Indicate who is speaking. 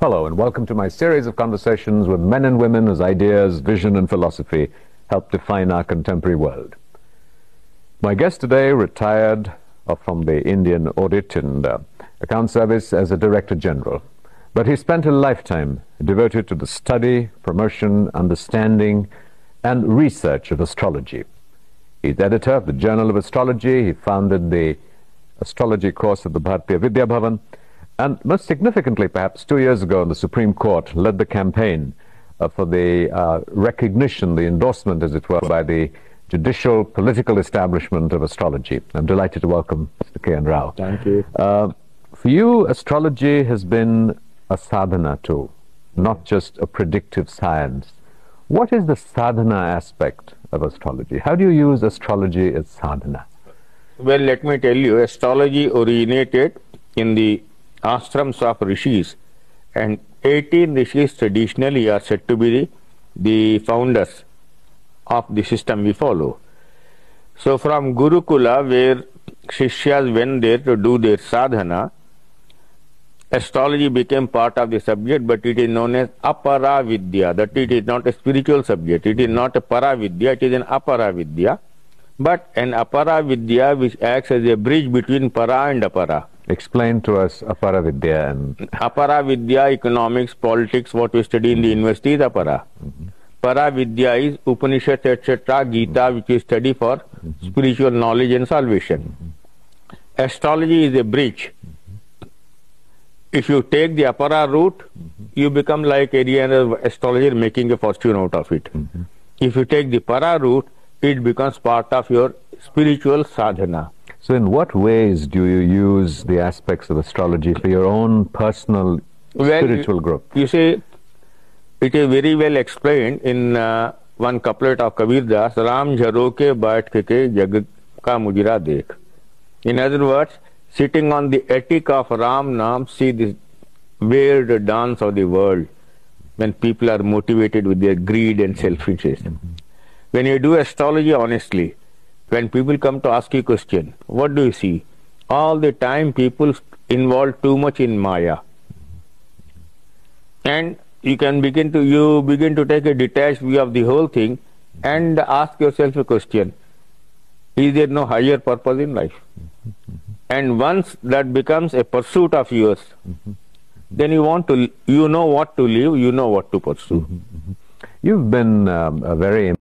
Speaker 1: Hello and welcome to my series of conversations with men and women whose ideas, vision and philosophy help define our contemporary world. My guest today retired from the Indian Audit and Account Service as a Director General, but he spent a lifetime devoted to the study, promotion, understanding and research of astrology. He's editor of the Journal of Astrology. He founded the astrology course at the Bharatiya Vidya Bhavan, and most significantly, perhaps 2 years ago, the Supreme Court led the campaign for the recognition, the endorsement, as it were, by the judicial political establishment of astrology. I'm delighted to welcome Mr. K.N. Rao.
Speaker 2: Thank you.
Speaker 1: For you, astrology has been a sadhana too, not just a predictive science. What is the sadhana aspect of astrology? How do you use astrology as sadhana?
Speaker 2: Well, let me tell you, astrology originated in the ashrams of rishis, and 18 rishis traditionally are said to be the founders of the system we follow. So from Gurukula, where Shishyas went there to do their sadhana, astrology became part of the subject, but it is known as Apara Vidya. That it is not a spiritual subject, it is not a Para Vidya, it is an Apara Vidya. But an Apara Vidya which acts as a bridge between Para and Apara.
Speaker 1: Explain to us Apara Vidya. And
Speaker 2: Apara Vidya, economics, politics, what we study in the university is Apara. Para Vidya is Upanishads, etc., Gita, which we study for spiritual knowledge and salvation. Astrology is a bridge. If you take the Apara route, you become like an astrologer making a fortune out of it. If you take the Para route, it becomes part of your spiritual sadhana.
Speaker 1: so in what ways do you use the aspects of astrology for your own personal spiritual growth?
Speaker 2: You see, it is very well explained in one couplet of Kabir Das, Ram jharoke baith ke jag ka mujra dekh. In other words, sitting on the attic of Ram Naam, see this weird dance of the world when people are motivated with their greed and selfishness. When you do astrology honestly, when people come to ask you a question, what do you see? All the time people involve too much in Maya. And you begin to take a detached view of the whole thing and ask yourself a question. Is there no higher purpose in life? And once that becomes a pursuit of yours, then you know what to live, you know what to pursue.
Speaker 1: You've been a very